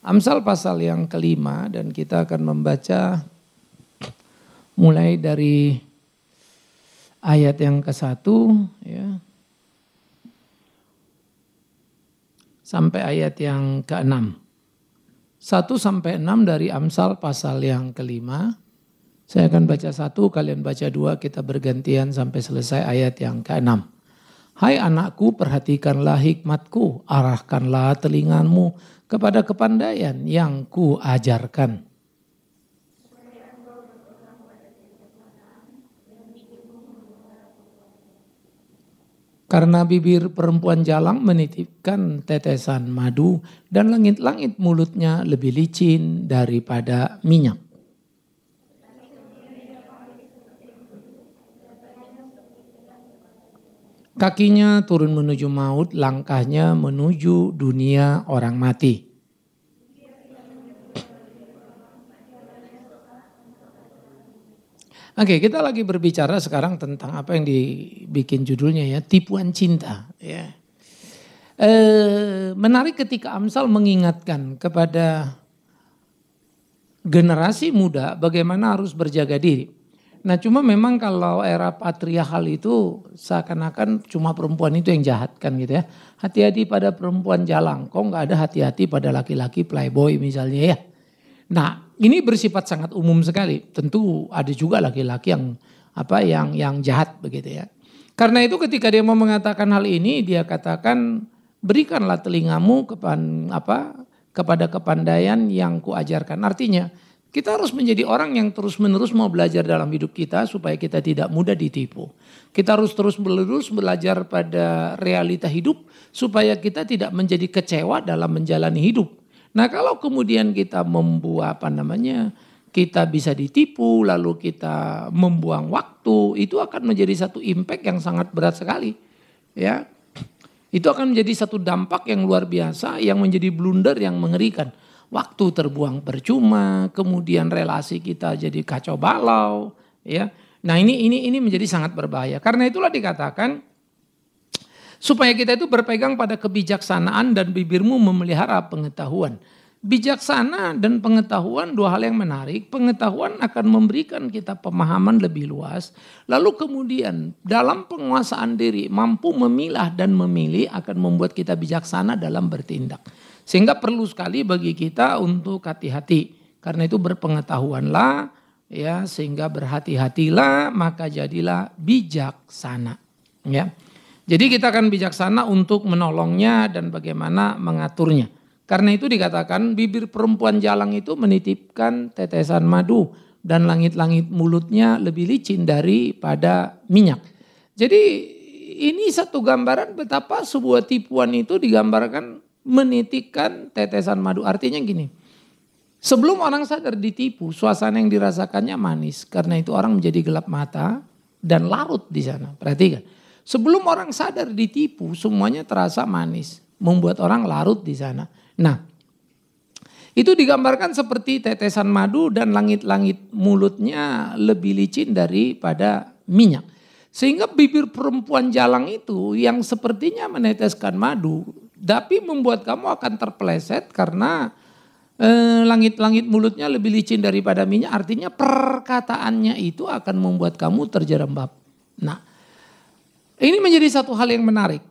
Amsal pasal yang kelima dan kita akan membaca mulai dari ayat yang ke-1 ya, sampai ayat yang ke-6. 1 sampai 6 dari Amsal pasal yang kelima. Saya akan baca 1, kalian baca 2, kita bergantian sampai selesai ayat yang ke-6. Hai anakku, perhatikanlah hikmatku, arahkanlah telingamu kepada kepandaian yang ku ajarkan. Karena bibir perempuan jalang menitipkan tetesan madu dan langit-langit mulutnya lebih licin daripada minyak. Kakinya turun menuju maut, langkahnya menuju dunia orang mati. Oke, kita lagi berbicara sekarang tentang apa yang dibikin judulnya ya, tipuan cinta. Ya. Menarik ketika Amsal mengingatkan kepada generasi muda bagaimana harus berjaga diri. Nah cuma memang kalau era patriarkal itu seakan-akan cuma perempuan itu yang jahat kan gitu ya. Hati-hati pada perempuan jalang, kok nggak ada hati-hati pada laki-laki playboy misalnya ya. Nah ini bersifat sangat umum sekali. Tentu ada juga laki-laki yang jahat begitu ya. Karena itu ketika dia mau mengatakan hal ini, dia katakan berikanlah telingamu kepada kepandaian yang kuajarkan. Artinya kita harus menjadi orang yang terus-menerus mau belajar dalam hidup kita supaya kita tidak mudah ditipu. Kita harus terus-menerus belajar pada realita hidup supaya kita tidak menjadi kecewa dalam menjalani hidup. Nah kalau kemudian kita kita bisa ditipu lalu kita membuang waktu, itu akan menjadi satu impact yang sangat berat sekali. Ya, itu akan menjadi satu dampak yang luar biasa yang menjadi blunder yang mengerikan. Waktu terbuang percuma, kemudian relasi kita jadi kacau balau, ya. Nah ini menjadi sangat berbahaya. Karena itulah dikatakan supaya kita itu berpegang pada kebijaksanaan dan bibirmu memelihara pengetahuan. Bijaksana dan pengetahuan dua hal yang menarik. Pengetahuan akan memberikan kita pemahaman lebih luas. Lalu kemudian dalam penguasaan diri mampu memilah dan memilih akan membuat kita bijaksana dalam bertindak. Sehingga perlu sekali bagi kita untuk hati-hati. Karena itu berpengetahuanlah ya, sehingga berhati-hatilah maka jadilah bijaksana. Ya. Jadi kita akan bijaksana untuk menolongnya dan bagaimana mengaturnya. Karena itu dikatakan bibir perempuan jalang itu menitipkan tetesan madu dan langit-langit mulutnya lebih licin daripada minyak. Jadi ini satu gambaran betapa sebuah tipuan itu digambarkan menitikkan tetesan madu. Artinya gini, sebelum orang sadar ditipu, suasana yang dirasakannya manis. Karena itu orang menjadi gelap mata dan larut di sana. Perhatikan, sebelum orang sadar ditipu, semuanya terasa manis. Membuat orang larut di sana. Nah, itu digambarkan seperti tetesan madu dan langit-langit mulutnya lebih licin daripada minyak. Sehingga bibir perempuan jalang itu yang sepertinya meneteskan madu, tapi membuat kamu akan terpeleset karena langit-langit mulutnya lebih licin daripada minyak. Artinya perkataannya itu akan membuat kamu terjerembab. Nah, ini menjadi satu hal yang menarik.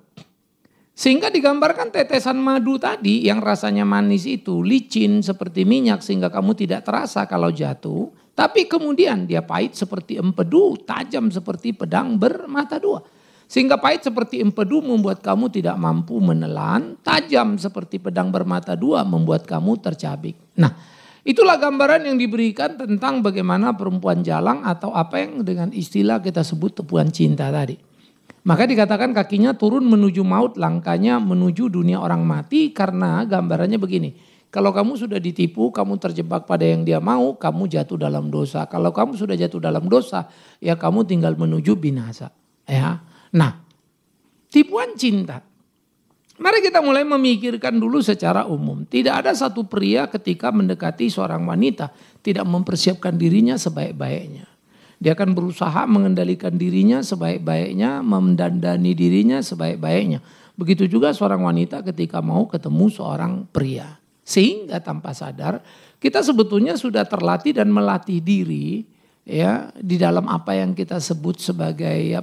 Sehingga digambarkan tetesan madu tadi yang rasanya manis itu licin seperti minyak sehingga kamu tidak terasa kalau jatuh. Tapi kemudian dia pahit seperti empedu, tajam seperti pedang bermata dua. Sehingga pahit seperti empedu membuat kamu tidak mampu menelan, tajam seperti pedang bermata dua membuat kamu tercabik. Nah, itulah gambaran yang diberikan tentang bagaimana perempuan jalang atau apa yang dengan istilah kita sebut tipuan cinta tadi. Maka dikatakan kakinya turun menuju maut, langkahnya menuju dunia orang mati karena gambarannya begini. Kalau kamu sudah ditipu, kamu terjebak pada yang dia mau, kamu jatuh dalam dosa. Kalau kamu sudah jatuh dalam dosa, ya kamu tinggal menuju binasa. Ya. Nah, tipuan cinta. Mari kita mulai memikirkan dulu secara umum. Tidak ada satu pria ketika mendekati seorang wanita tidak mempersiapkan dirinya sebaik-baiknya. Dia akan berusaha mengendalikan dirinya sebaik-baiknya, mendandani dirinya sebaik-baiknya. Begitu juga seorang wanita ketika mau ketemu seorang pria. Sehingga tanpa sadar kita sebetulnya sudah terlatih dan melatih diri ya di dalam apa yang kita sebut sebagai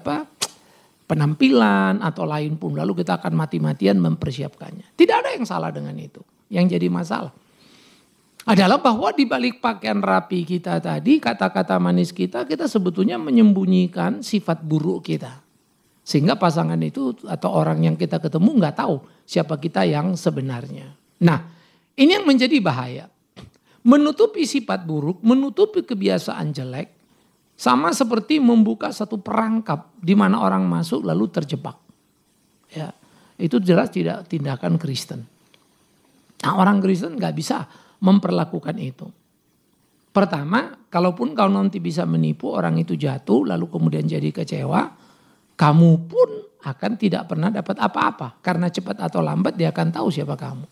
penampilan atau lain pun. Lalu kita akan mati-matian mempersiapkannya. Tidak ada yang salah dengan itu. Yang jadi masalah adalah bahwa di balik pakaian rapi kita tadi, kata-kata manis kita sebetulnya menyembunyikan sifat buruk kita. Sehingga pasangan itu atau orang yang kita ketemu nggak tahu siapa kita yang sebenarnya. Nah, ini yang menjadi bahaya. Menutupi sifat buruk, menutupi kebiasaan jelek, sama seperti membuka satu perangkap di mana orang masuk lalu terjebak. Ya, itu jelas tidak tindakan Kristen. Nah, orang Kristen nggak bisa memperlakukan itu. Pertama, kalaupun kau nanti bisa menipu orang itu jatuh lalu kemudian jadi kecewa, kamu pun akan tidak pernah dapat apa-apa. Karena cepat atau lambat dia akan tahu siapa kamu.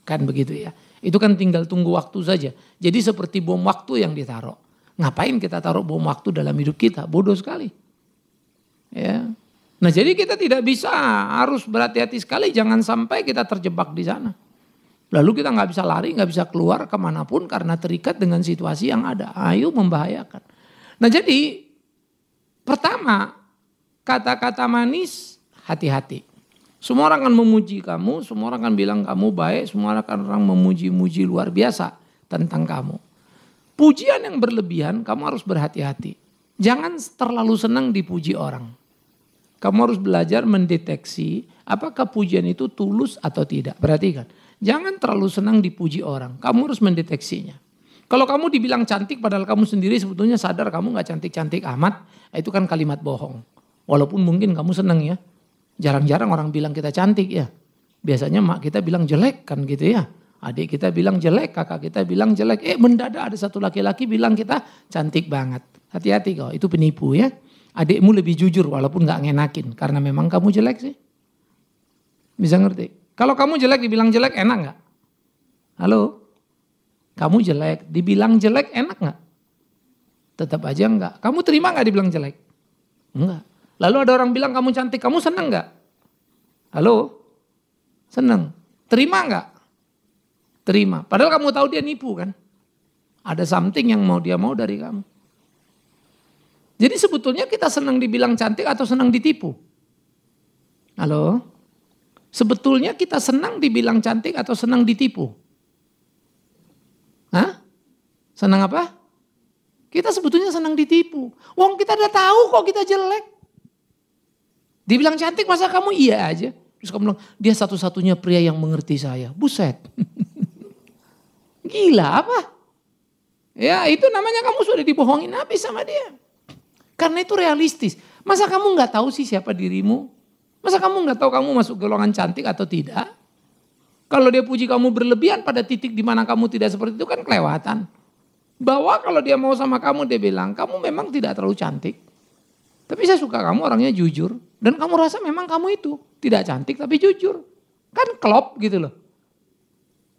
Kan begitu ya. Itu kan tinggal tunggu waktu saja. Jadi seperti bom waktu yang ditaruh. Ngapain kita taruh bom waktu dalam hidup kita? Bodoh sekali. Ya. Nah jadi kita tidak bisa, harus berhati-hati sekali. Jangan sampai kita terjebak di sana. Lalu kita nggak bisa lari, nggak bisa keluar kemanapun karena terikat dengan situasi yang ada. Ayo membahayakan. Nah jadi pertama, kata-kata manis hati-hati. Semua orang akan memuji kamu, semua orang akan bilang kamu baik, semua orang memuji-muji luar biasa tentang kamu. Pujian yang berlebihan kamu harus berhati-hati. Jangan terlalu senang dipuji orang. Kamu harus belajar mendeteksi apakah pujian itu tulus atau tidak. Perhatikan. Jangan terlalu senang dipuji orang. Kamu harus mendeteksinya. Kalau kamu dibilang cantik padahal kamu sendiri sebetulnya sadar kamu gak cantik-cantik amat. Itu kan kalimat bohong. Walaupun mungkin kamu senang ya. Jarang-jarang orang bilang kita cantik ya. Biasanya mak kita bilang jelek kan gitu ya. Adik kita bilang jelek, kakak kita bilang jelek. Mendadak ada satu laki-laki bilang kita cantik banget. Hati-hati kau, itu penipu ya. Adikmu lebih jujur walaupun gak ngenakin. Karena memang kamu jelek sih. Bisa ngerti? Kalau kamu jelek dibilang jelek enak gak? Halo? Kamu jelek, dibilang jelek enak gak? Tetap aja enggak. Kamu terima gak dibilang jelek? Enggak. Lalu ada orang bilang kamu cantik, kamu senang gak? Halo? Senang. Terima gak? Terima. Padahal kamu tahu dia nipu kan? Ada something yang dia mau dari kamu. Jadi sebetulnya kita senang dibilang cantik atau senang ditipu? Halo? Sebetulnya kita senang dibilang cantik atau senang ditipu? Hah? Senang apa? Kita sebetulnya senang ditipu. Wong kita udah tahu kok kita jelek. Dibilang cantik masa kamu iya aja. Terus kamu bilang dia satu-satunya pria yang mengerti saya. Buset. Gila apa? Ya itu namanya kamu sudah dibohongin habis sama dia. Karena itu realistis. Masa kamu gak tahu sih siapa dirimu? Masa kamu gak tahu kamu masuk golongan cantik atau tidak? Kalau dia puji kamu berlebihan pada titik di mana kamu tidak seperti itu kan kelewatan. Bahwa kalau dia mau sama kamu dia bilang kamu memang tidak terlalu cantik. Tapi saya suka kamu orangnya jujur. Dan kamu rasa memang kamu itu tidak cantik tapi jujur. Kan klop gitu loh.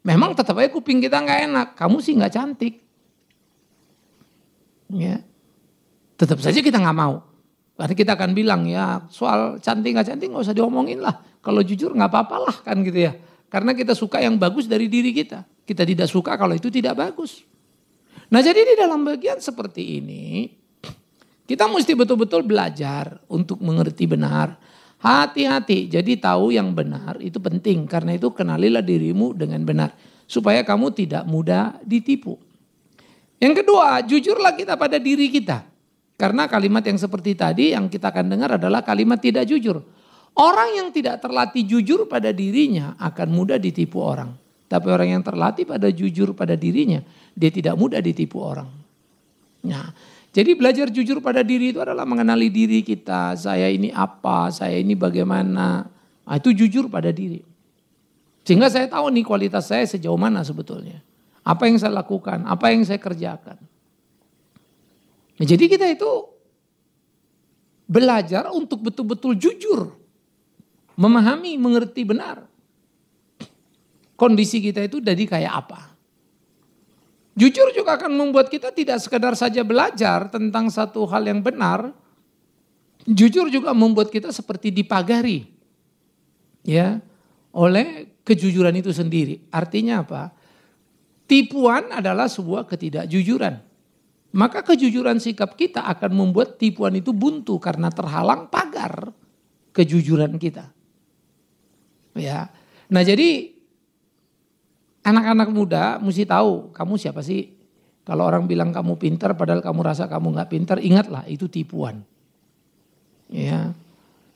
Memang tetap aja kuping kita gak enak. Kamu sih gak cantik. Ya. Tetap saja kita gak mau. Berarti kita akan bilang ya soal cantik gak cantik gak usah diomongin lah. Kalau jujur gak apa-apa lah kan gitu ya. Karena kita suka yang bagus dari diri kita. Kita tidak suka kalau itu tidak bagus. Nah jadi di dalam bagian seperti ini. Kita mesti betul-betul belajar untuk mengerti benar. Hati-hati jadi tahu yang benar itu penting. Karena itu kenalilah dirimu dengan benar. Supaya kamu tidak mudah ditipu. Yang kedua jujurlah kita pada diri kita. Karena kalimat yang seperti tadi yang kita akan dengar adalah kalimat tidak jujur. Orang yang tidak terlatih jujur pada dirinya akan mudah ditipu orang. Tapi orang yang terlatih pada jujur pada dirinya, dia tidak mudah ditipu orang. Nah, jadi belajar jujur pada diri itu adalah mengenali diri kita. Saya ini apa, saya ini bagaimana. Nah, itu jujur pada diri. Sehingga saya tahu nih kualitas saya sejauh mana sebetulnya. Apa yang saya lakukan, apa yang saya kerjakan. Nah, jadi kita itu belajar untuk betul-betul jujur. Memahami, mengerti benar. Kondisi kita itu jadi kayak apa. Jujur juga akan membuat kita tidak sekadar saja belajar tentang satu hal yang benar. Jujur juga membuat kita seperti dipagari. Ya, oleh kejujuran itu sendiri. Artinya apa? Tipuan adalah sebuah ketidakjujuran. Maka kejujuran sikap kita akan membuat tipuan itu buntu karena terhalang pagar kejujuran kita. Ya. Nah, jadi anak-anak muda mesti tahu kamu siapa sih. Kalau orang bilang kamu pintar padahal kamu rasa kamu nggak pintar, ingatlah itu tipuan. Ya.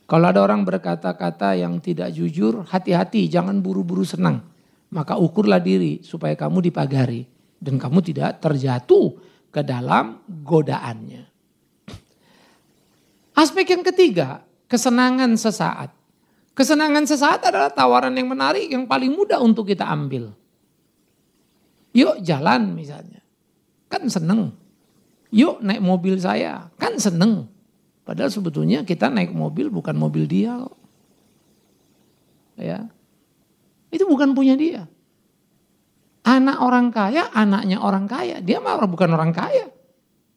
Kalau ada orang berkata-kata yang tidak jujur, hati-hati, jangan buru-buru senang. Maka ukurlah diri supaya kamu dipagari dan kamu tidak terjatuh ke dalam godaannya. Aspek yang ketiga, kesenangan sesaat. Kesenangan sesaat adalah tawaran yang menarik yang paling mudah untuk kita ambil. Yuk jalan misalnya, kan seneng. Yuk naik mobil saya, kan seneng. Padahal sebetulnya kita naik mobil bukan mobil dia kok. Ya. Itu bukan punya dia. Anak orang kaya, anaknya orang kaya. Dia malah bukan orang kaya.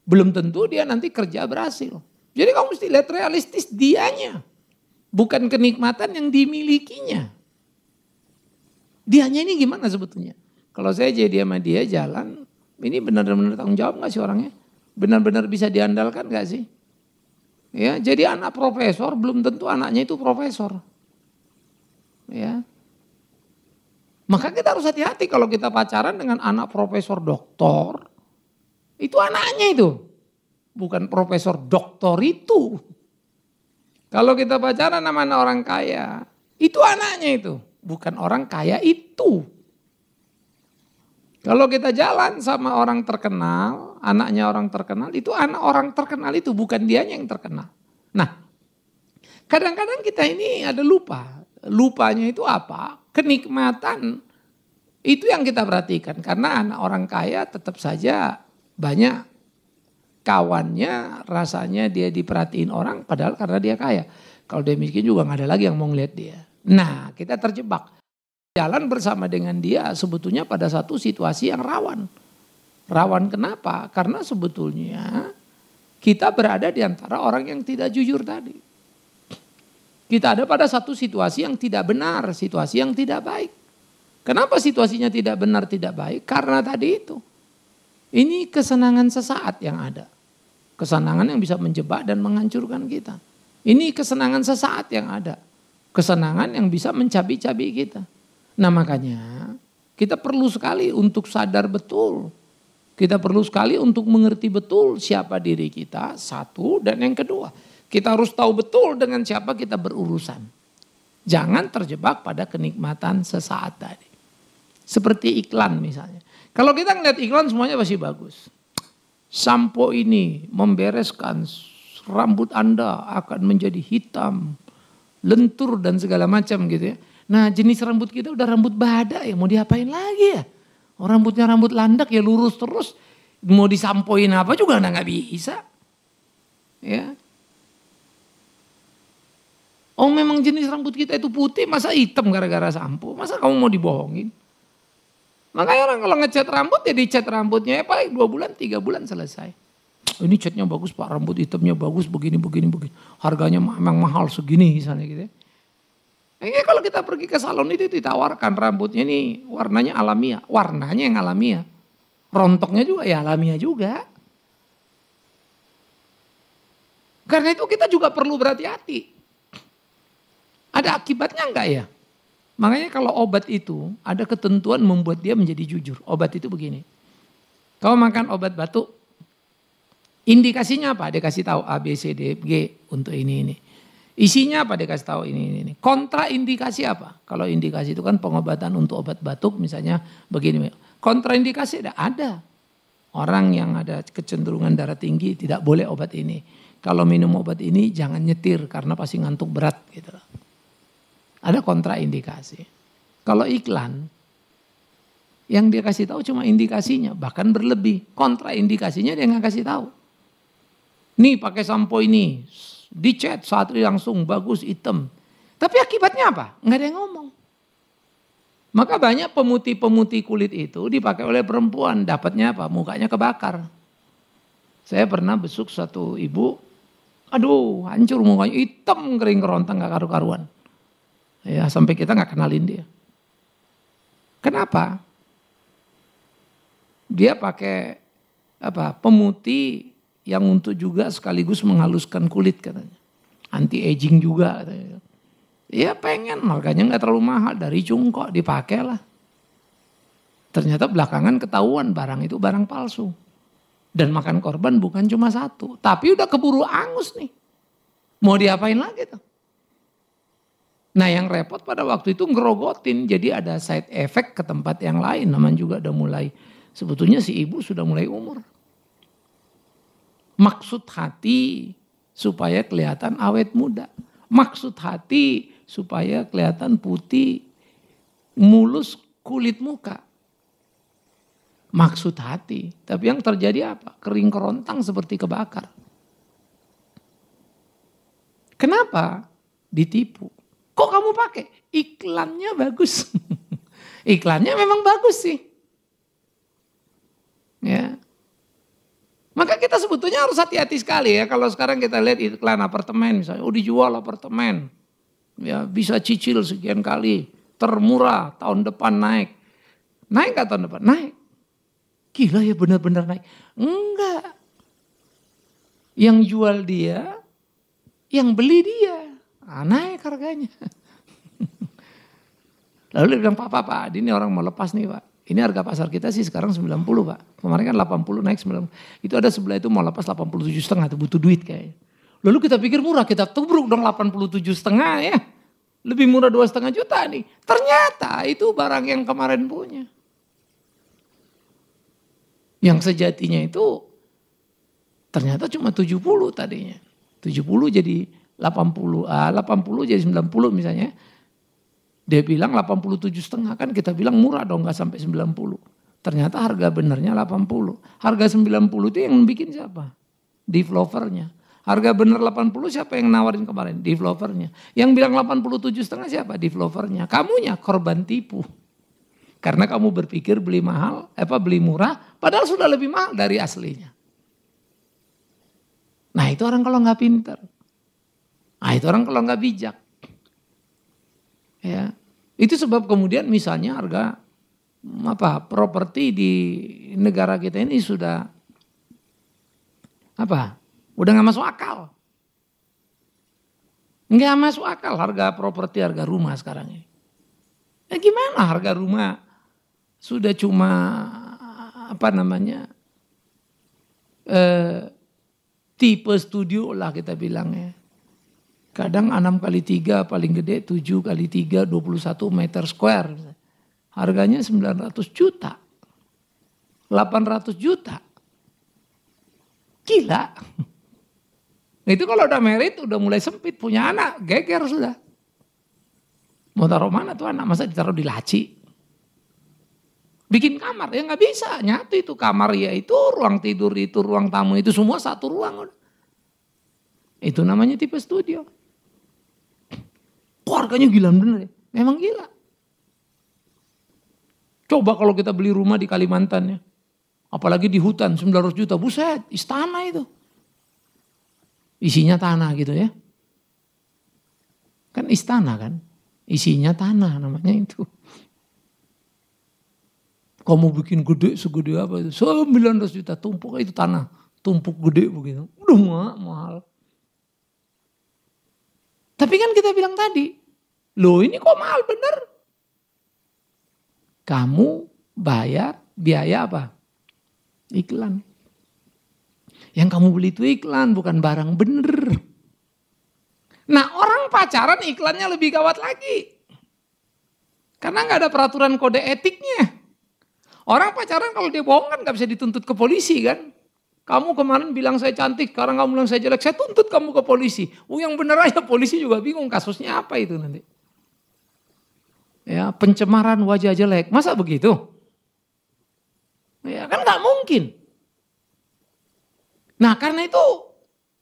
Belum tentu dia nanti kerja berhasil. Jadi kamu mesti lihat realistis dianya. Bukan kenikmatan yang dimilikinya. Dianya ini gimana sebetulnya? Kalau saya jadi sama dia jalan, ini benar-benar tanggung jawab gak sih orangnya? Benar-benar bisa diandalkan gak sih? Ya, jadi anak profesor belum tentu anaknya itu profesor. Ya. Maka kita harus hati-hati kalau kita pacaran dengan anak profesor doktor. Itu anaknya itu. Bukan profesor doktor itu. Kalau kita pacaran sama anak orang kaya. Itu anaknya itu. Bukan orang kaya itu. Kalau kita jalan sama orang terkenal. Anaknya orang terkenal. Itu anak orang terkenal itu. Bukan dianya yang terkenal. Nah. Kadang-kadang kita ini ada lupa. Lupanya itu apa? Kenikmatan itu yang kita perhatikan. Karena anak orang kaya tetap saja banyak kawannya rasanya dia diperhatiin orang padahal karena dia kaya. Kalau dia miskin juga gak ada lagi yang mau ngeliat dia. Nah kita terjebak. Jalan bersama dengan dia sebetulnya pada satu situasi yang rawan. Rawan kenapa? Karena sebetulnya kita berada di antara orang yang tidak jujur tadi. Kita ada pada satu situasi yang tidak benar, situasi yang tidak baik. Kenapa situasinya tidak benar, tidak baik? Karena tadi itu. Ini kesenangan sesaat yang ada. Kesenangan yang bisa menjebak dan menghancurkan kita. Ini kesenangan sesaat yang ada. Kesenangan yang bisa mencabi-cabi kita. Nah makanya kita perlu sekali untuk sadar betul. Kita perlu sekali untuk mengerti betul siapa diri kita, satu, dan yang kedua. Kita harus tahu betul dengan siapa kita berurusan. Jangan terjebak pada kenikmatan sesaat tadi. Seperti iklan misalnya. Kalau kita ngeliat iklan semuanya pasti bagus. Sampo ini membereskan rambut Anda akan menjadi hitam, lentur dan segala macam gitu ya. Nah jenis rambut kita udah rambut badak ya mau diapain lagi ya. Oh, rambutnya rambut landak ya lurus terus. Mau disampoin apa juga nggak bisa. Ya. Oh memang jenis rambut kita itu putih, masa hitam gara-gara sampo? Masa kamu mau dibohongin? Makanya orang kalau ngecat rambut ya dicat rambutnya ya paling 2 bulan, 3 bulan selesai. Oh, ini catnya bagus Pak, rambut hitamnya bagus begini. Harganya memang mahal segini misalnya gitu ya. Nah, kalau kita pergi ke salon itu ditawarkan rambutnya ini warnanya alamiah. Warnanya yang alamiah. Rontoknya juga ya alamiah juga. Karena itu kita juga perlu berhati-hati. Ada akibatnya enggak ya? Makanya kalau obat itu ada ketentuan membuat dia menjadi jujur. Obat itu begini. Kau makan obat batuk, indikasinya apa? Dia kasih tahu A, B, C, D, G untuk ini. Isinya apa? Dia kasih tahu ini. Kontraindikasi apa? Kalau indikasi itu kan pengobatan untuk obat batuk misalnya begini. Kontraindikasi ada. Orang yang ada kecenderungan darah tinggi tidak boleh obat ini. Kalau minum obat ini jangan nyetir karena pasti ngantuk berat gitu loh. Ada kontraindikasi. Kalau iklan, yang dia kasih tahu cuma indikasinya, bahkan berlebih. Kontraindikasinya dia nggak kasih tahu. Nih pakai sampo ini, dicet saat ini langsung bagus hitam. Tapi akibatnya apa? Nggak ada yang ngomong. Maka banyak pemutih-pemutih kulit itu dipakai oleh perempuan. Dapatnya apa? Mukanya kebakar. Saya pernah besuk satu ibu, aduh hancur mukanya, hitam kering kerontang gak karu-karuan. Ya sampai kita gak kenalin dia. Kenapa? Dia pakai pemutih yang untuk juga sekaligus menghaluskan kulit katanya. Anti aging juga katanya. Ya pengen, harganya nggak terlalu mahal, dari Cungkok dipakailah. Ternyata belakangan ketahuan barang itu barang palsu. Dan makan korban bukan cuma satu, tapi udah keburu angus nih. Mau diapain lagi tuh? Nah yang repot pada waktu itu ngerogotin, jadi ada side effect ke tempat yang lain, namanya juga udah mulai, sebetulnya si ibu sudah mulai umur. Maksud hati supaya kelihatan awet muda. Maksud hati supaya kelihatan putih, mulus kulit muka. Maksud hati, tapi yang terjadi apa? Kering kerontang seperti kebakar. Kenapa? Ditipu. Kok kamu pakai? Iklannya bagus. Iklannya memang bagus sih. Ya. Maka kita sebetulnya harus hati-hati sekali ya. Kalau sekarang kita lihat iklan apartemen misalnya. Oh dijual apartemen. Ya bisa cicil sekian kali. Termurah tahun depan naik. Naik gak tahun depan? Naik. Gila ya benar-benar naik. Enggak. Yang jual dia. Yang beli dia. Naik harganya. Lalu dia bilang, Pak, ini orang mau lepas nih Pak. Ini harga pasar kita sih sekarang 90 Pak. Kemarin kan 80 naik 90. Itu ada sebelah itu mau lepas 87,5 tuh butuh duit kayaknya. Lalu kita pikir murah, kita tubruk dong 87,5 ya. Lebih murah 2,5 juta nih. Ternyata itu barang yang kemarin punya. Yang sejatinya itu ternyata cuma 70 tadinya. 70 jadi 80, 80 jadi 90 misalnya. Dia bilang 87,5 kan kita bilang murah dong gak sampai 90. Ternyata harga benernya 80. Harga 90 itu yang bikin siapa? Developernya. Harga bener 80 siapa yang nawarin kemarin? Developernya. Yang bilang 87,5 siapa? Developernya. Kamunya korban tipu. Karena kamu berpikir beli mahal, beli murah, padahal sudah lebih mahal dari aslinya. Nah itu orang kalau nggak pinter. Nah itu orang kalau nggak bijak. Ya, itu sebab kemudian misalnya harga properti di negara kita ini sudah udah nggak masuk akal. Nggak masuk akal harga properti, harga rumah sekarang ini. Ya gimana harga rumah sudah cuma tipe studio lah kita bilangnya. Kadang 6x3 paling gede 7x3 21 meter square. Harganya 900 juta. 800 juta. Gila. Itu kalau udah merit udah mulai sempit punya anak. Geger sudah. Mau taruh mana tuh anak? Masa ditaruh di laci? Bikin kamar ya nggak bisa. Nyatu itu kamar ya itu ruang tidur itu ruang tamu itu semua satu ruang. Itu namanya tipe studio. Kok harganya gila bener ya? Memang gila. Coba kalau kita beli rumah di Kalimantan ya. Apalagi di hutan 900 juta. Buset, istana itu. Isinya tanah gitu ya. Kan istana kan. Isinya tanah namanya itu. Kamu bikin gede segede apa itu. 900 juta tumpuk itu tanah. Tumpuk gede begitu. Udah mahal. Tapi kan kita bilang tadi, loh ini kok mahal bener? Kamu bayar biaya apa? Iklan. Yang kamu beli itu iklan, bukan barang bener. Nah orang pacaran iklannya lebih gawat lagi. Karena gak ada peraturan kode etiknya. Orang pacaran kalau dia bohong kan gak bisa dituntut ke polisi kan. Kamu kemarin bilang saya cantik, sekarang kamu bilang saya jelek, saya tuntut kamu ke polisi. Yang bener aja polisi juga bingung kasusnya apa itu nanti. Ya, pencemaran wajah jelek, masa begitu? Ya kan gak mungkin. Nah karena itu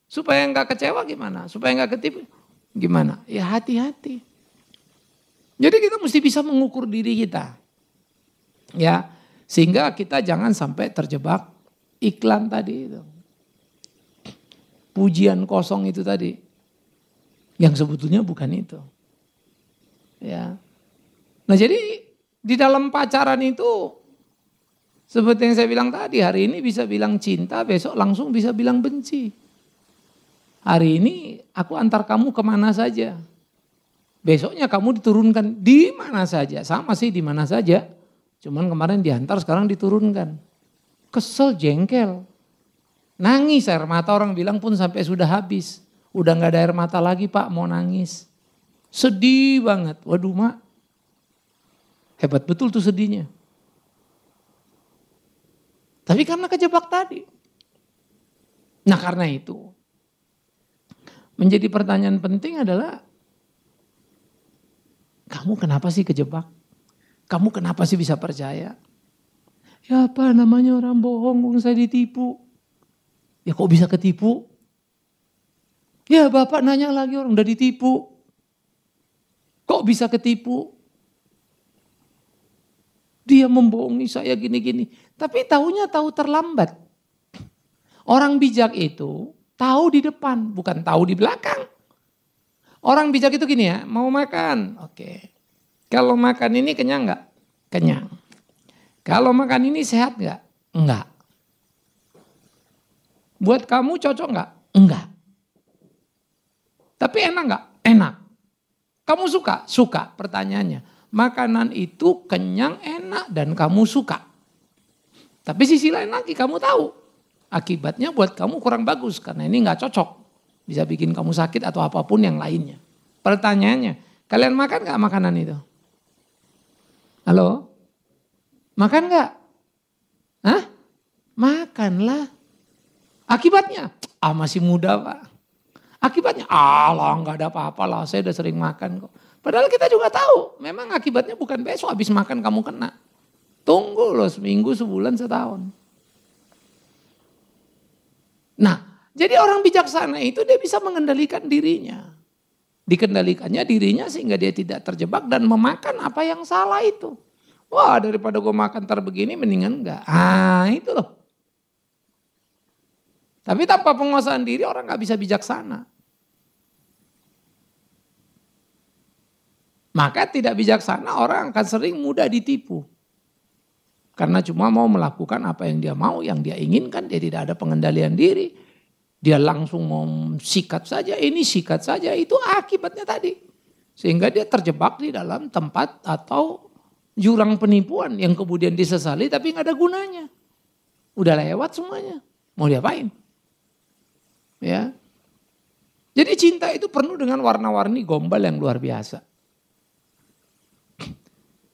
supaya gak kecewa gimana? Supaya gak ketipu gimana? Ya hati-hati. Jadi kita mesti bisa mengukur diri kita. Ya, sehingga kita jangan sampai terjebak iklan tadi itu. Pujian kosong itu tadi. Yang sebetulnya bukan itu. Ya. Nah jadi di dalam pacaran itu Seperti yang saya bilang tadi, hari ini bisa bilang cinta, besok langsung bisa bilang benci. Hari ini aku antar kamu kemana saja. Besoknya kamu diturunkan di mana saja. Sama sih di mana saja. Cuman kemarin diantar, sekarang diturunkan. Kesel, jengkel. Nangis air mata, orang bilang pun sampai sudah habis. Udah gak ada air mata lagi Pak, mau nangis. Sedih banget. Waduh Mak, hebat betul tuh sedihnya. Tapi karena kejebak tadi. Nah karena itu, menjadi pertanyaan penting adalah, kamu kenapa sih kejebak? Kamu kenapa sih bisa percaya? Ya apa namanya orang bohong, saya ditipu. Ya kok bisa ketipu? Ya Bapak nanya lagi, orang udah ditipu. Kok bisa ketipu? Dia membohongi saya gini-gini. Tapi tahunya tahu terlambat. Orang bijak itu tahu di depan, bukan tahu di belakang. Orang bijak itu gini ya, mau makan, oke. Kalau makan ini kenyang enggak? Kenyang. Kalau makan ini sehat enggak? Enggak. Buat kamu cocok enggak? Enggak. Tapi enak enggak? Enak. Kamu suka? Suka. Pertanyaannya, makanan itu kenyang, enak, dan kamu suka. Tapi sisi lain lagi kamu tahu, akibatnya buat kamu kurang bagus karena ini enggak cocok. Bisa bikin kamu sakit atau apapun yang lainnya. Pertanyaannya, kalian makan enggak makanan itu? Halo? Makan enggak? Hah? Makanlah. Akibatnya, masih muda Pak. Akibatnya, alah enggak ada apa-apa lah, saya udah sering makan kok. Padahal kita juga tahu, memang akibatnya bukan besok habis makan kamu kena. Tunggu loh seminggu, sebulan, setahun. Nah, jadi orang bijaksana itu dia bisa mengendalikan dirinya. Dikendalikannya dirinya sehingga dia tidak terjebak dan memakan apa yang salah itu. Wah daripada gue makan ntar begini mendingan enggak. Itu loh. Tapi tanpa penguasaan diri orang gak bisa bijaksana. Maka tidak bijaksana orang akan sering mudah ditipu. Karena cuma mau melakukan apa yang dia mau, yang dia inginkan, dia tidak ada pengendalian diri. Dia langsung mau sikat saja, ini sikat saja, itu akibatnya tadi. Sehingga dia terjebak di dalam tempat atau jurang penipuan yang kemudian disesali tapi gak ada gunanya. Udah lewat semuanya, mau diapain? Ya. Jadi cinta itu penuh dengan warna-warni gombal yang luar biasa.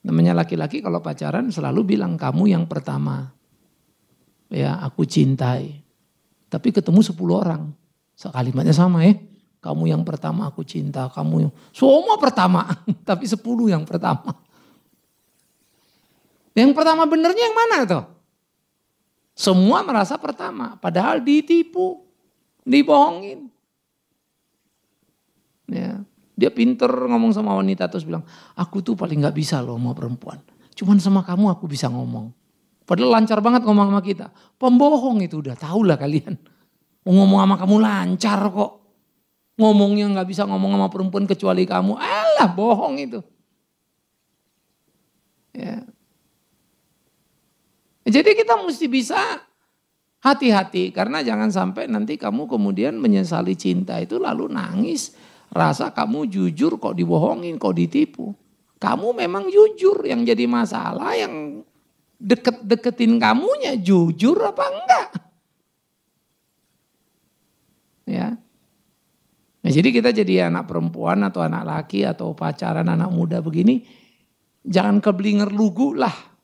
Namanya laki-laki kalau pacaran selalu bilang kamu yang pertama. Ya, aku cintai. Tapi ketemu 10 orang. Kalimatnya sama ya. Kamu yang pertama aku cinta, kamu yang semua pertama, tapi 10 yang pertama. Yang pertama benernya yang mana tuh? Semua merasa pertama, padahal ditipu. Dibohongin. Ya, dia pinter ngomong sama wanita terus bilang, aku tuh paling gak bisa loh sama perempuan. Cuman sama kamu aku bisa ngomong. Padahal lancar banget ngomong sama kita. Pembohong itu udah tahu lah kalian. Ngomong sama kamu lancar kok. Ngomongnya gak bisa ngomong sama perempuan kecuali kamu. Alah bohong itu. Ya. Jadi kita mesti bisa hati-hati karena jangan sampai nanti kamu kemudian menyesali cinta itu lalu nangis. Rasa kamu jujur kok dibohongin, kok ditipu. Kamu memang jujur, yang jadi masalah yang deket-deketin kamunya jujur apa enggak. Ya. Nah, jadi kita jadi anak perempuan atau anak laki atau pacaran anak muda begini. Jangan keblinger lugu lah.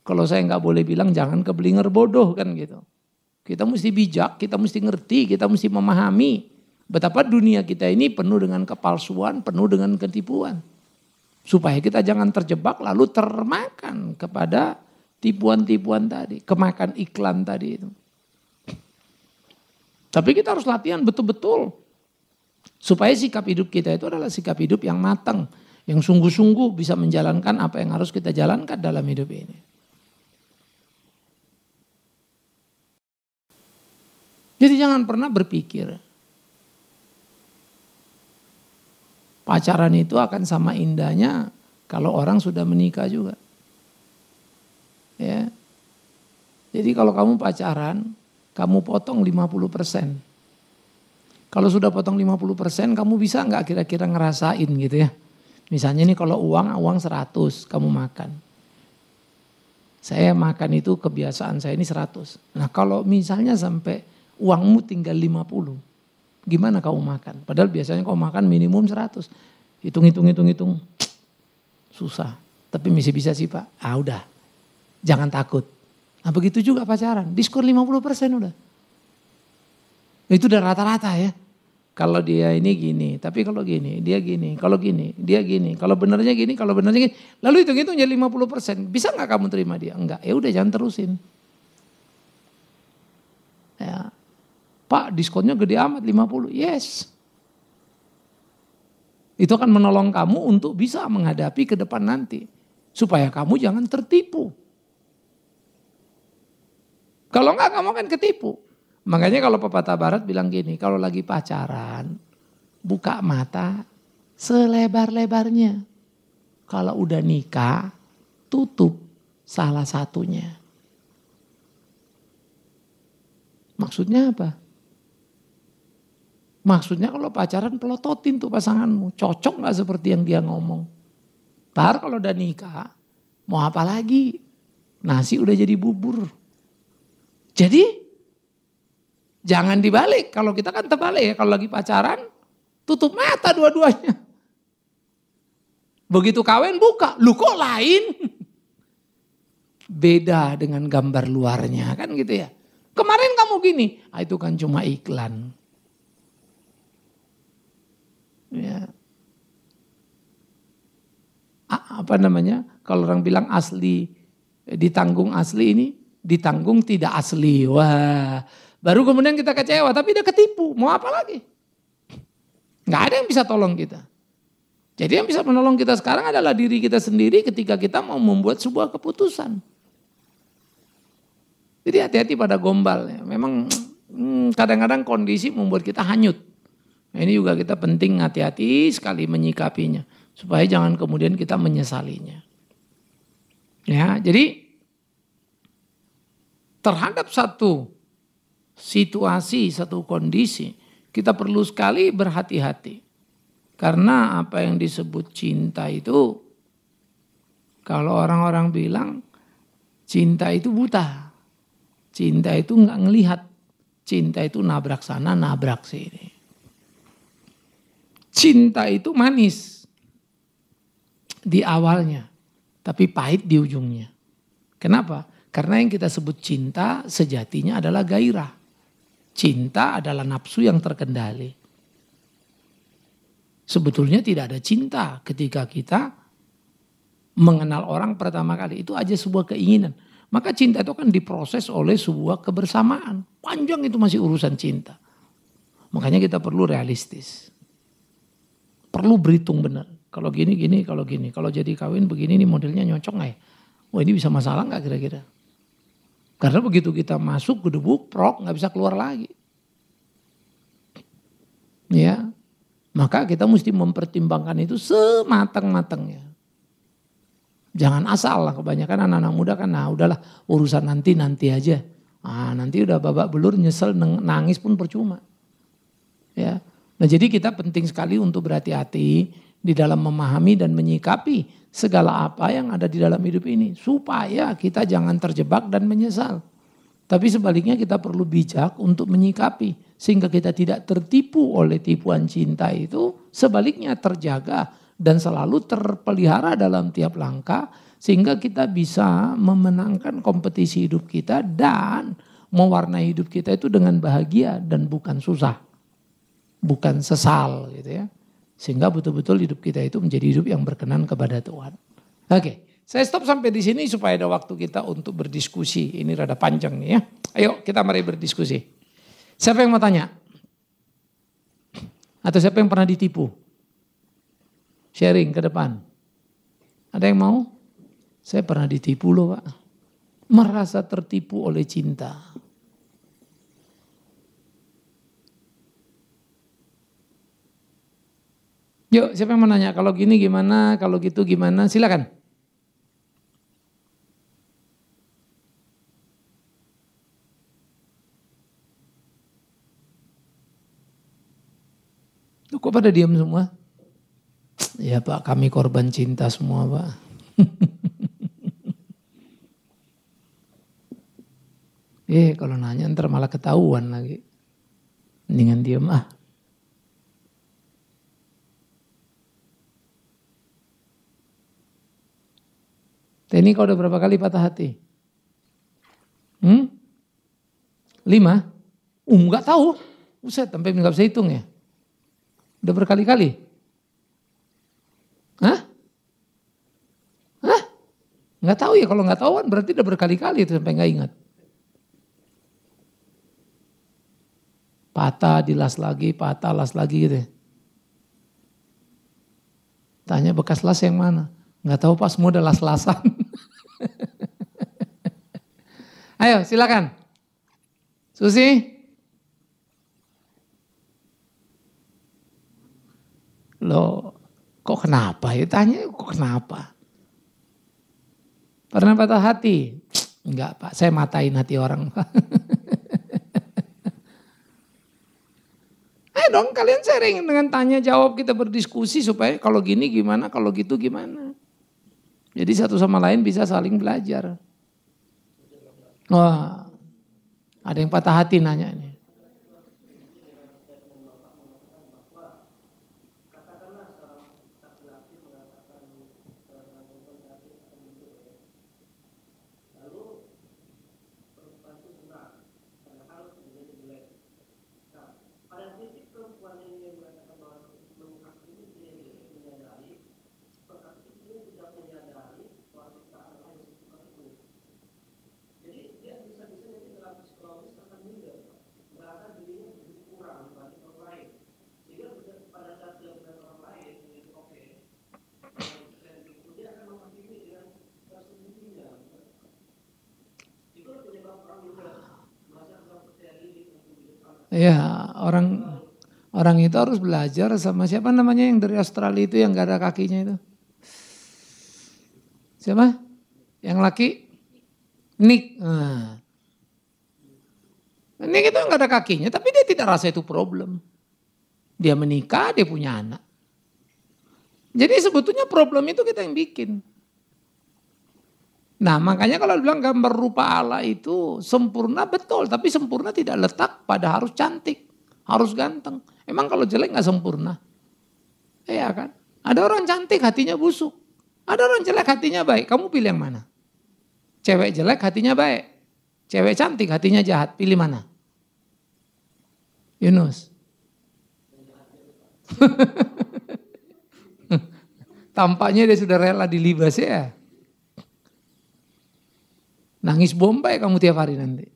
Kalau saya nggak boleh bilang jangan keblinger bodoh kan gitu. Kita mesti bijak, kita mesti ngerti, kita mesti memahami betapa dunia kita ini penuh dengan kepalsuan, penuh dengan ketipuan. Supaya kita jangan terjebak lalu termakan kepada tipuan-tipuan tadi, kemakan iklan tadi itu. Tapi kita harus latihan betul-betul supaya sikap hidup kita itu adalah sikap hidup yang matang, yang sungguh-sungguh bisa menjalankan apa yang harus kita jalankan dalam hidup ini. Jadi jangan pernah berpikir pacaran itu akan sama indahnya kalau orang sudah menikah juga. Ya, Jadi kalau kamu pacaran, kamu potong 50%. Kalau sudah potong 50%, kamu bisa nggak kira-kira ngerasain gitu ya. Misalnya nih kalau uang 100, kamu makan. Saya makan itu kebiasaan saya ini 100. Nah kalau misalnya sampai uangmu tinggal 50, gimana kamu makan? Padahal biasanya kamu makan minimum 100. Hitung. Susah. Tapi masih bisa sih Pak. Udah. Jangan takut. Nah begitu juga pacaran. Diskon 50% udah. Itu udah rata-rata ya. Kalau dia ini gini, tapi kalau gini, dia gini, kalau gini, dia gini, kalau benernya gini, kalau benernya gini. Lalu hitung-hitung jadi 50%. Bisa nggak kamu terima dia? Enggak. Ya udah jangan terusin. Ya. Pak diskonnya gede amat 50. Yes. Itu akan menolong kamu untuk bisa menghadapi ke depan nanti. Supaya kamu jangan tertipu. Kalau enggak kamu akan ketipu. Makanya kalau pepatah barat bilang gini, kalau lagi pacaran, buka mata selebar-lebarnya. Kalau udah nikah, tutup salah satunya. Maksudnya apa? Maksudnya kalau pacaran pelototin tuh pasanganmu, cocok gak seperti yang dia ngomong. Ntar kalau udah nikah, mau apa lagi? Nasi udah jadi bubur. Jadi jangan dibalik, kalau kita kan terbalik ya, kalau lagi pacaran tutup mata dua-duanya. Begitu kawin buka, lu kok lain? Beda dengan gambar luarnya kan gitu ya. Kemarin kamu gini, itu kan cuma iklan. Ya. Apa namanya, kalau orang bilang asli, ditanggung asli ini, ditanggung tidak asli. Wah. Baru kemudian kita kecewa, tapi dia ketipu. Mau apa lagi? Nggak ada yang bisa tolong kita. Jadi yang bisa menolong kita sekarang adalah diri kita sendiri ketika kita mau membuat sebuah keputusan. Jadi hati-hati pada gombal. Ya. Memang kadang-kadang kondisi membuat kita hanyut. Nah, ini juga kita penting hati-hati sekali menyikapinya. Supaya jangan kemudian kita menyesalinya. Ya, jadi terhadap satu situasi, satu kondisi, kita perlu sekali berhati-hati. Karena apa yang disebut cinta itu, kalau orang-orang bilang cinta itu buta. Cinta itu enggak ngelihat. Cinta itu nabrak sana, nabrak sini. Cinta itu manis di awalnya, tapi pahit di ujungnya. Kenapa? Karena yang kita sebut cinta sejatinya adalah gairah. Cinta adalah nafsu yang terkendali. Sebetulnya tidak ada cinta ketika kita mengenal orang pertama kali. Itu aja sebuah keinginan. Maka cinta itu kan diproses oleh sebuah kebersamaan. Panjang itu masih urusan cinta. Makanya kita perlu realistis. Perlu berhitung benar. Kalau gini, kalau gini. Kalau jadi kawin begini nih modelnya nyocok gak ya? Wah ini bisa masalah gak kira-kira? Karena begitu kita masuk gedebuk, prok, gak bisa keluar lagi. Ya, maka kita mesti mempertimbangkan itu sematang-matangnya. Jangan asal lah, kebanyakan anak-anak muda kan, nah udahlah urusan nanti aja. Nanti udah babak belur, nyesel, nangis pun percuma. Ya, nah jadi kita penting sekali untuk berhati-hati di dalam memahami dan menyikapi segala apa yang ada di dalam hidup ini. Supaya kita jangan terjebak dan menyesal. Tapi sebaliknya kita perlu bijak untuk menyikapi. Sehingga kita tidak tertipu oleh tipuan cinta itu. Sebaliknya terjaga dan selalu terpelihara dalam tiap langkah. Sehingga kita bisa memenangkan kompetisi hidup kita dan mewarnai hidup kita itu dengan bahagia dan bukan susah. Bukan sesal gitu ya. Sehingga betul-betul hidup kita itu menjadi hidup yang berkenan kepada Tuhan. Oke, saya stop sampai di sini supaya ada waktu kita untuk berdiskusi. Ini rada panjang nih ya. Ayo kita mari berdiskusi. Siapa yang mau tanya? Atau siapa yang pernah ditipu? Sharing ke depan. Ada yang mau? Saya pernah ditipu loh Pak. Merasa tertipu oleh cinta. Yuk, siapa yang mau nanya? Kalau gini gimana? Kalau gitu gimana? Silakan. Loh, kok pada diam semua? Ya Pak, kami korban cinta semua Pak. Kalau nanya ntar malah ketahuan lagi. Mendingan diam ah. Ini kau udah berapa kali patah hati? 5? Enggak tahu. Buset, sampai nggak bisa hitung ya. Udah berkali-kali? Hah? Nggak tahu ya, kalau nggak tahu kan berarti udah berkali-kali itu sampai nggak ingat. Patah, dilas lagi, patah, las lagi gitu ya. Tanya bekas las yang mana? Nggak tahu pas semua udah las-lasan. Ayo silakan. Susi. Loh, kok kenapa ya? Tanya kok kenapa? Pernah patah hati? Enggak Pak, saya matain hati orang Pak. Ayo dong kalian sharing dengan tanya jawab, kita berdiskusi supaya kalau gini gimana, kalau gitu gimana. Jadi satu sama lain bisa saling belajar. Wah, ada yang patah hati nanya nih. Ya, orang itu harus belajar sama siapa namanya yang dari Australia itu yang gak ada kakinya itu. Siapa? Yang laki? Nick. Nick itu gak ada kakinya tapi dia tidak rasa itu problem. Dia menikah, dia punya anak. Jadi sebetulnya problem itu kita yang bikin. Nah makanya kalau bilang gambar rupa Allah itu sempurna betul. Tapi sempurna tidak letak pada harus cantik, harus ganteng. Emang kalau jelek gak sempurna? Iya kan? Ada orang cantik hatinya busuk. Ada orang jelek hatinya baik. Kamu pilih yang mana? Cewek jelek hatinya baik. Cewek cantik hatinya jahat. Pilih mana? Yunus. Tampaknya dia sudah rela dilibas ya. Nangis Bombay kamu tiap hari nanti.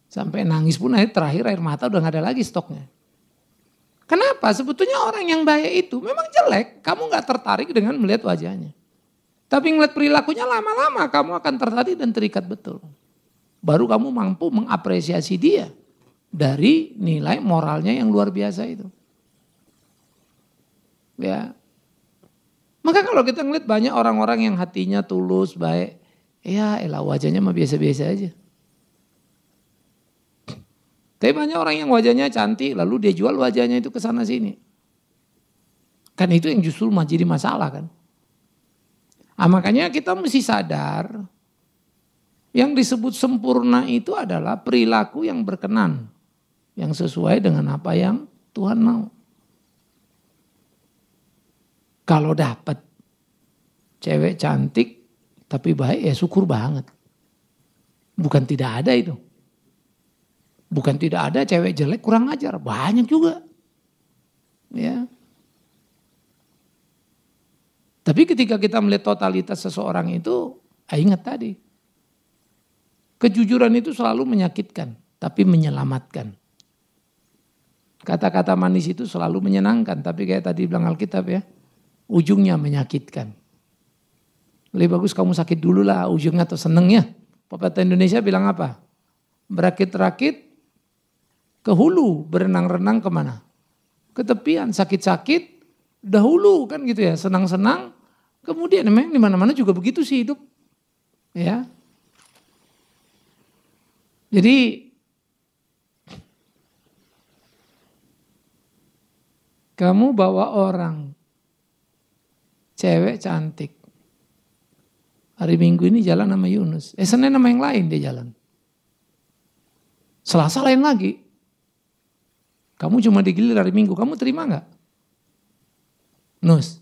Sampai nangis pun terakhir air mata udah gak ada lagi stoknya. Kenapa? Sebetulnya orang yang baik itu memang jelek. Kamu gak tertarik dengan melihat wajahnya. Tapi ngeliat perilakunya lama-lama kamu akan tertarik dan terikat betul. Baru kamu mampu mengapresiasi dia. Dari nilai moralnya yang luar biasa itu. Ya. Maka kalau kita ngeliat banyak orang-orang yang hatinya tulus, baik. Ya elah wajahnya mah biasa-biasa aja. Tapi banyak orang yang wajahnya cantik lalu dia jual wajahnya itu ke sana sini. Kan itu yang justru jadi masalah kan. Makanya kita mesti sadar yang disebut sempurna itu adalah perilaku yang berkenan. Yang sesuai dengan apa yang Tuhan mau. Kalau dapat cewek cantik tapi baik ya syukur banget. Bukan tidak ada itu. Bukan tidak ada cewek jelek kurang ajar. Banyak juga. Ya. Tapi ketika kita melihat totalitas seseorang itu, ingat tadi. Kejujuran itu selalu menyakitkan, tapi menyelamatkan. Kata-kata manis itu selalu menyenangkan, tapi kayak tadi bilang Alkitab ya, ujungnya menyakitkan. Lebih bagus kamu sakit dulu lah ujungnya atau senengnya. Pepatah Indonesia bilang apa? Berakit-rakit ke hulu, berenang-renang kemana? Ke tepian, sakit-sakit dahulu kan gitu ya, senang-senang. Kemudian memang di mana-mana juga begitu sih hidup. Ya. Jadi Kamu bawa orang, cewek cantik. Hari Minggu ini jalan sama Yunus. Senin sama yang lain dia jalan. Selasa lain lagi. Kamu cuma digilir hari Minggu, kamu terima nggak? Nus,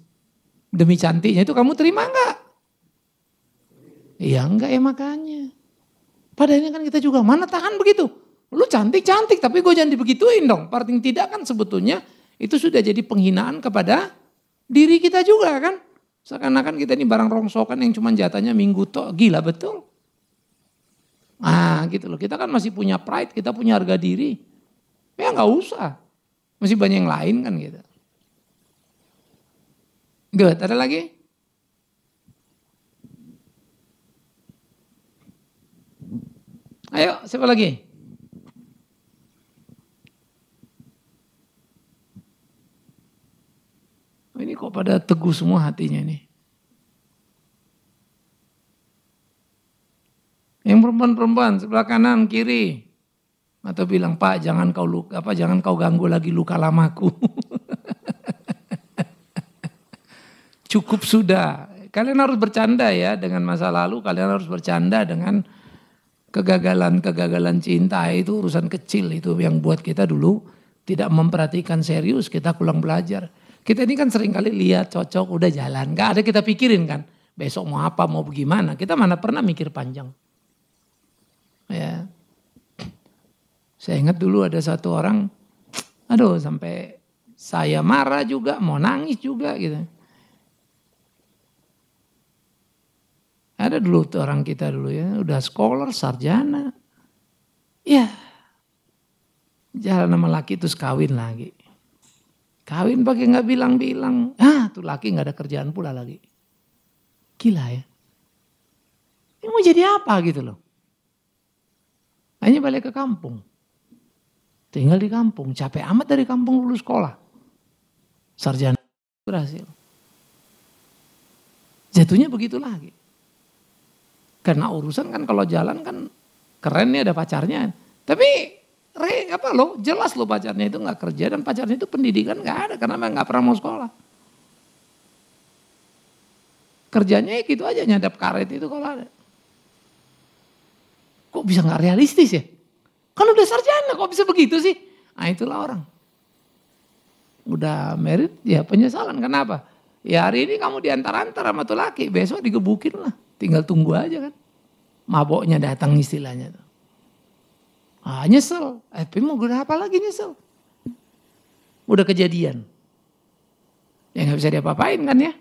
demi cantiknya itu kamu terima nggak? Iya enggak ya makanya. Padahal kan kita juga mana tahan begitu. Lu cantik-cantik tapi gue jangan dibegituin dong. Paling tidak kan sebetulnya itu sudah jadi penghinaan kepada diri kita juga kan. Seakan-akan kita ini barang rongsokan yang cuma jatahnya minggu tok. Gila betul. Ah gitu loh. Kita kan masih punya pride, kita punya harga diri. Ya nggak usah. Masih banyak yang lain kan gitu. Good, ada lagi? Ayo, siapa lagi? Ini kok pada teguh semua hatinya nih. Yang perempuan-perempuan sebelah kanan kiri. Atau bilang, Pak jangan kau ganggu lagi luka lamaku. Cukup sudah. Kalian harus bercanda ya dengan masa lalu. Kalian harus bercanda dengan kegagalan cinta. Itu urusan kecil itu yang buat kita dulu tidak memperhatikan serius. Kita kurang belajar. Kita ini kan sering kali lihat cocok udah jalan. Gak ada kita pikirin kan. Besok mau apa mau bagaimana. Kita mana pernah mikir panjang. Ya. Saya ingat dulu ada satu orang, aduh sampai saya marah juga, mau nangis juga gitu. Ada dulu tuh orang kita dulu ya, udah scholar, sarjana. Ya, jalan sama laki terus kawin lagi. Kawin pakai gak bilang-bilang, tuh laki gak ada kerjaan pula lagi. Gila ya. Ini mau jadi apa gitu loh. Hanya balik ke kampung. Tinggal di kampung, capek amat dari kampung lulus sekolah. Sarjana berhasil. Jatuhnya begitu lagi. Karena urusan kan kalau jalan kan keren nih ada pacarnya. Tapi jelas lo pacarnya itu gak kerja dan pacarnya itu pendidikan gak ada karena memang gak pernah mau sekolah. Kerjanya gitu aja nyadap karet itu kalau ada. Kok bisa gak realistis ya? Kalau udah sarjana kok bisa begitu sih? Nah itulah orang. Udah married ya penyesalan. Kenapa? Ya hari ini kamu diantar-antar sama tuh laki. Besok digebukin lah. Tinggal tunggu aja kan. Maboknya datang istilahnya. Nyesel. Tapi mau apa lagi nyesel? Udah kejadian. Ya gak bisa diapa-apain kan ya.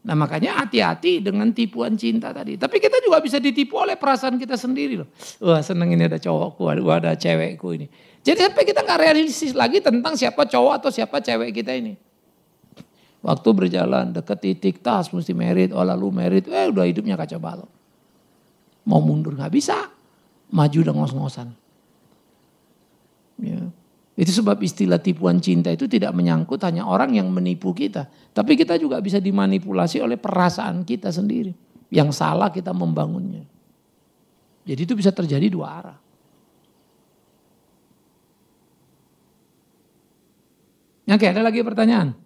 Nah makanya hati-hati dengan tipuan cinta tadi. Tapi kita juga bisa ditipu oleh perasaan kita sendiri loh. Wah seneng ini ada cowokku, ada cewekku ini. Jadi sampai kita gak realistis lagi tentang siapa cowok atau siapa cewek kita ini. Waktu berjalan deket titik tas mesti merit, lalu merit, udah hidupnya kacau balau. Mau mundur gak bisa, maju udah ngos-ngosan. Ya. Itu sebab istilah tipuan cinta itu tidak menyangkut hanya orang yang menipu kita. Tapi kita juga bisa dimanipulasi oleh perasaan kita sendiri. Yang salah kita membangunnya. Jadi itu bisa terjadi dua arah. Oke, ada lagi pertanyaan?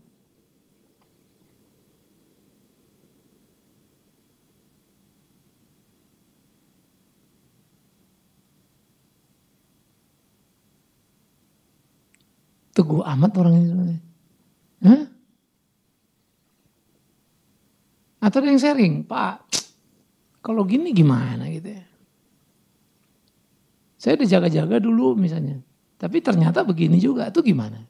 Teguh amat orang ini sebenarnya. Hah? Atau ada yang sharing, Pak, kalau gini gimana gitu ya. Saya udah jaga-jaga dulu misalnya. Tapi ternyata begini juga, itu gimana?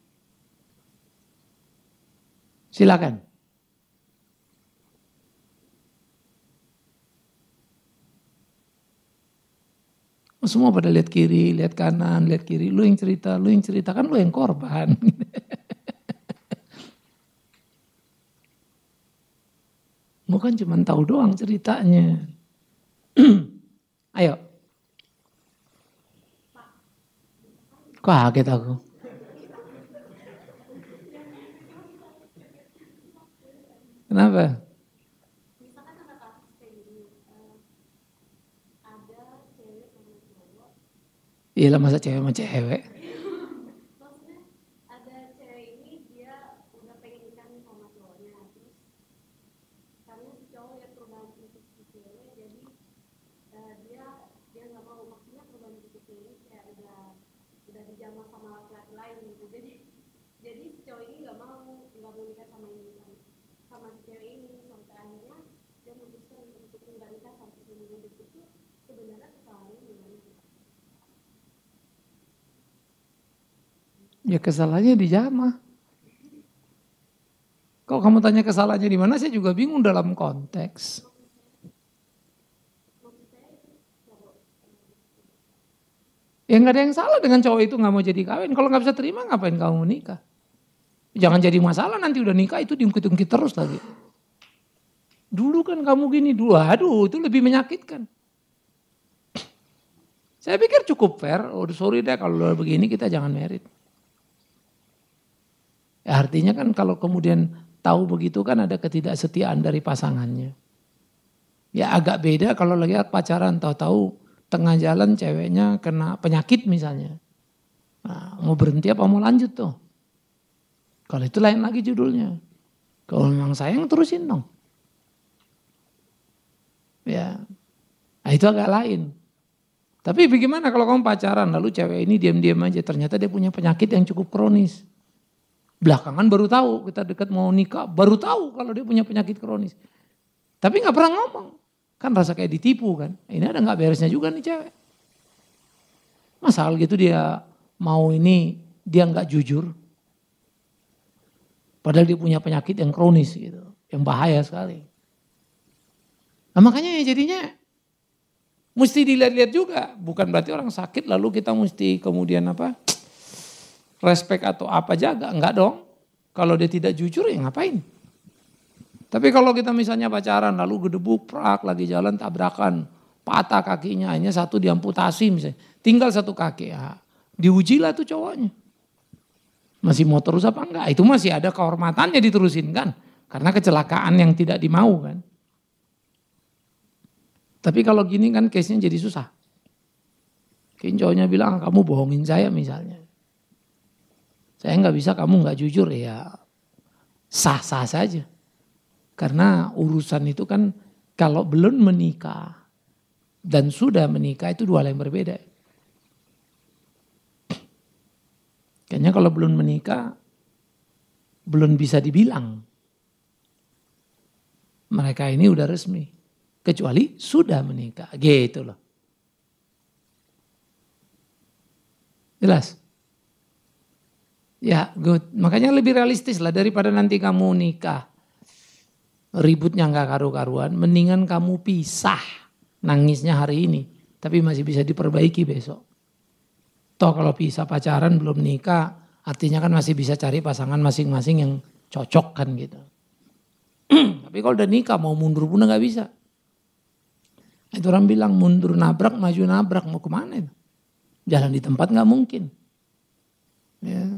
Silakan. Semua pada lihat kiri, lihat kanan, lihat kiri. Lu yang cerita kan lu yang korban. Lu kan cuma tahu doang ceritanya. Ayo. Kaget aku. Kenapa? Iya lah masa cewek sama cewek. Maksudnya ada cewek ini dia dijamah sama laki-laki lain gitu. Jadi si cowok ini nggak mau nikah sama ini sama si cewek ini, sampai akhirnya dia memutuskan untuk nggak nikah sampai seumur hidup. Itu sebenarnya kesalahannya gimana sih? Ya kesalahannya dijamah. Kalau kamu tanya kesalahannya di mana, saya juga bingung dalam konteks. Ya nggak ada yang salah dengan cowok itu nggak mau jadi kawin. Kalau nggak bisa terima, ngapain kamu nikah? Jangan jadi masalah nanti udah nikah itu diungkit-ungkit terus lagi. Dulu kan kamu gini, dulu aduh itu lebih menyakitkan. Saya pikir cukup fair, oh sorry deh kalau udah begini kita jangan merit. Ya artinya kan kalau kemudian tahu begitu kan ada ketidaksetiaan dari pasangannya. Ya agak beda kalau lagi pacaran tahu-tahu tengah jalan ceweknya kena penyakit misalnya. Nah, mau berhenti apa mau lanjut tuh? Kalau itu lain lagi judulnya. Kalau memang sayang terusin dong. Ya, nah itu agak lain. Tapi bagaimana kalau kamu pacaran lalu cewek ini diam-diam aja ternyata dia punya penyakit yang cukup kronis. Belakangan baru tahu kita dekat mau nikah baru tahu kalau dia punya penyakit kronis. Tapi nggak pernah ngomong. Kan rasa kayak ditipu kan. Ini ada nggak beresnya juga nih cewek. Masalah gitu dia mau ini dia nggak jujur. Padahal dia punya penyakit yang kronis gitu. Yang bahaya sekali. Nah makanya ya jadinya mesti dilihat-lihat juga. Bukan berarti orang sakit lalu kita mesti kemudian respect atau apa jaga. Enggak dong. Kalau dia tidak jujur ya ngapain. Tapi kalau kita misalnya pacaran lalu gedebuk prak lagi jalan tabrakan. Patah kakinya hanya satu diamputasi misalnya. Tinggal satu kaki ya. Diujilah tuh cowoknya. Masih mau terus apa enggak? Itu masih ada kehormatannya diterusin kan. Karena kecelakaan yang tidak dimau kan. Tapi kalau gini kan case-nya jadi susah. Mungkin cowoknya bilang kamu bohongin saya misalnya. Saya nggak bisa kamu nggak jujur ya sah-sah saja. Karena urusan itu kan kalau belum menikah dan sudah menikah itu dua hal yang berbeda. Kayaknya kalau belum menikah belum bisa dibilang mereka ini udah resmi. Kecuali sudah menikah, gitu loh. Jelas? Ya, good. Makanya lebih realistis lah daripada nanti kamu nikah. Ributnya gak karu-karuan, mendingan kamu pisah nangisnya hari ini. Tapi masih bisa diperbaiki besok. Toh kalau pisah pacaran belum nikah, artinya kan masih bisa cari pasangan masing-masing yang cocok kan gitu. Tapi kalau udah nikah mau mundur pun gak bisa. Itu orang bilang mundur nabrak, maju nabrak, mau kemana itu? Jalan di tempat gak mungkin. Ya.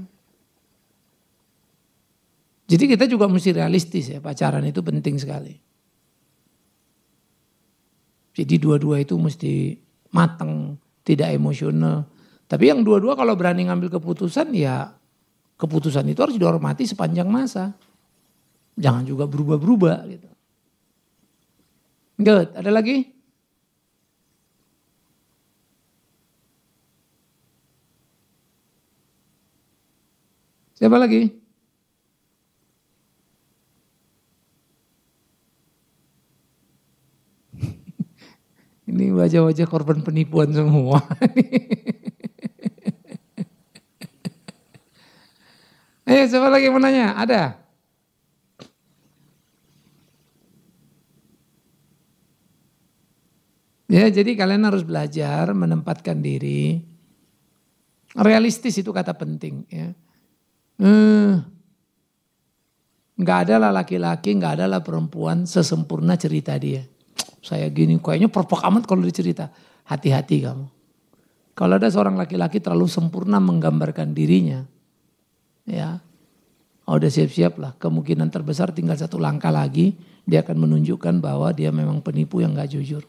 Jadi kita juga mesti realistis ya, pacaran itu penting sekali. Jadi dua-dua itu mesti matang, tidak emosional. Tapi yang dua-dua kalau berani ngambil keputusan ya keputusan itu harus dihormati sepanjang masa. Jangan juga berubah-berubah gitu. Good, ada lagi? Siapa lagi? Ini wajah-wajah korban penipuan semua. Ayo siapa lagi mau nanya? Ada? Ya jadi kalian harus belajar menempatkan diri. Realistis itu kata penting ya. Nggak adalah laki-laki, nggak adalah perempuan sesempurna cerita dia. Saya gini, kayaknya perfect amat kalau dicerita. Hati-hati kamu. Kalau ada seorang laki-laki terlalu sempurna menggambarkan dirinya, ya, udah siap-siap lah. Kemungkinan terbesar tinggal satu langkah lagi, dia akan menunjukkan bahwa dia memang penipu yang nggak jujur.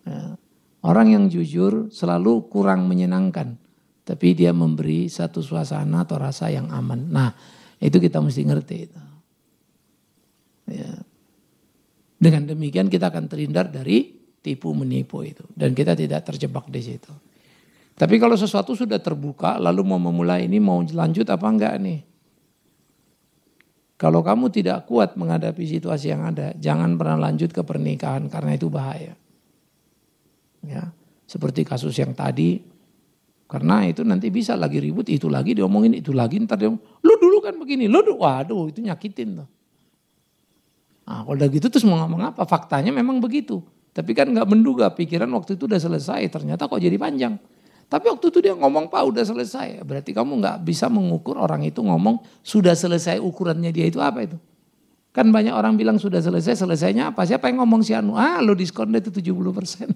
Ya. Orang yang jujur selalu kurang menyenangkan, tapi dia memberi satu suasana atau rasa yang aman. Nah, itu kita mesti ngerti itu. Ya. Dengan demikian kita akan terhindar dari tipu menipu itu dan kita tidak terjebak di situ. Tapi kalau sesuatu sudah terbuka lalu mau memulai ini mau lanjut apa enggak nih? Kalau kamu tidak kuat menghadapi situasi yang ada, jangan pernah lanjut ke pernikahan karena itu bahaya. Ya, seperti kasus yang tadi, karena itu nanti bisa lagi ribut, itu lagi diomongin, itu lagi ntar dia, lu dulu kan begini, lu waduh itu nyakitin tuh. Nah, kalau udah gitu terus mau ngomong apa? Faktanya memang begitu. Tapi kan nggak menduga pikiran waktu itu udah selesai, ternyata kok jadi panjang. Tapi waktu itu dia ngomong Pak udah selesai, berarti kamu nggak bisa mengukur orang itu ngomong sudah selesai ukurannya dia itu apa itu. Kan banyak orang bilang sudah selesai, selesainya apa? Siapa yang ngomong si Anu? Lo diskon deh itu 70%.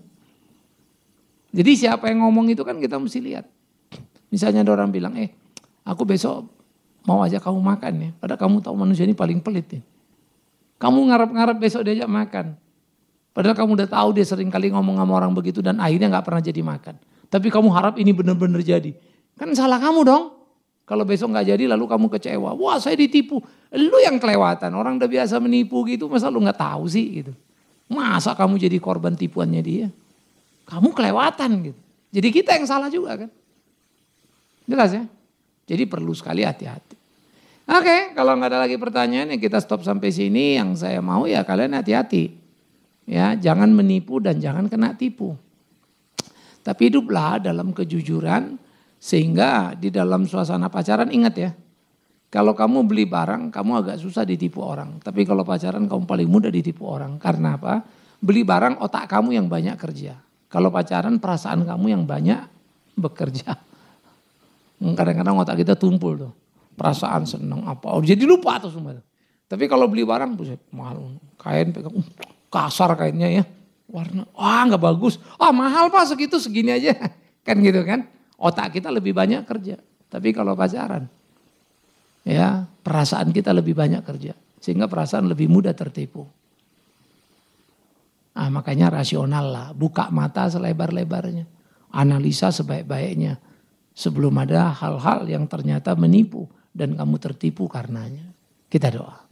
Jadi siapa yang ngomong itu kan kita mesti lihat. Misalnya ada orang bilang, aku besok mau ajak kamu makan ya. Padahal kamu tahu manusia ini paling pelit ya. Kamu ngarep-ngarep besok diajak makan. Padahal kamu udah tahu dia sering kali ngomong sama orang begitu dan akhirnya gak pernah jadi makan. Tapi kamu harap ini benar-benar jadi. Kan salah kamu dong. Kalau besok gak jadi lalu kamu kecewa. Wah saya ditipu. Lu yang kelewatan. Orang udah biasa menipu gitu. Masa lu gak tahu sih gitu. Masa kamu jadi korban tipuannya dia. Kamu kelewatan gitu. Jadi kita yang salah juga kan. Jelas ya. Jadi perlu sekali hati-hati. Oke, kalau gak ada lagi pertanyaan ya kita stop sampai sini. Yang saya mau ya kalian hati-hati. Ya, jangan menipu dan jangan kena tipu. Tapi hiduplah dalam kejujuran sehingga di dalam suasana pacaran ingat ya. Kalau kamu beli barang kamu agak susah ditipu orang. Tapi kalau pacaran kamu paling mudah ditipu orang. Karena apa? Beli barang otak kamu yang banyak kerja. Kalau pacaran perasaan kamu yang banyak bekerja. Kadang-kadang otak kita tumpul tuh. Perasaan senang apa. Jadi lupa tuh semua. Tapi kalau beli barang mahal. Kain pegang kasar kainnya ya. Warna, nggak bagus. Mahal Pak segitu segini aja. Kan gitu kan. Otak kita lebih banyak kerja. Tapi kalau pacaran. Ya perasaan kita lebih banyak kerja. Sehingga perasaan lebih mudah tertipu. Makanya rasional lah. Buka mata selebar-lebarnya. Analisa sebaik-baiknya. Sebelum ada hal-hal yang ternyata menipu. Dan kamu tertipu karenanya. Kita doa.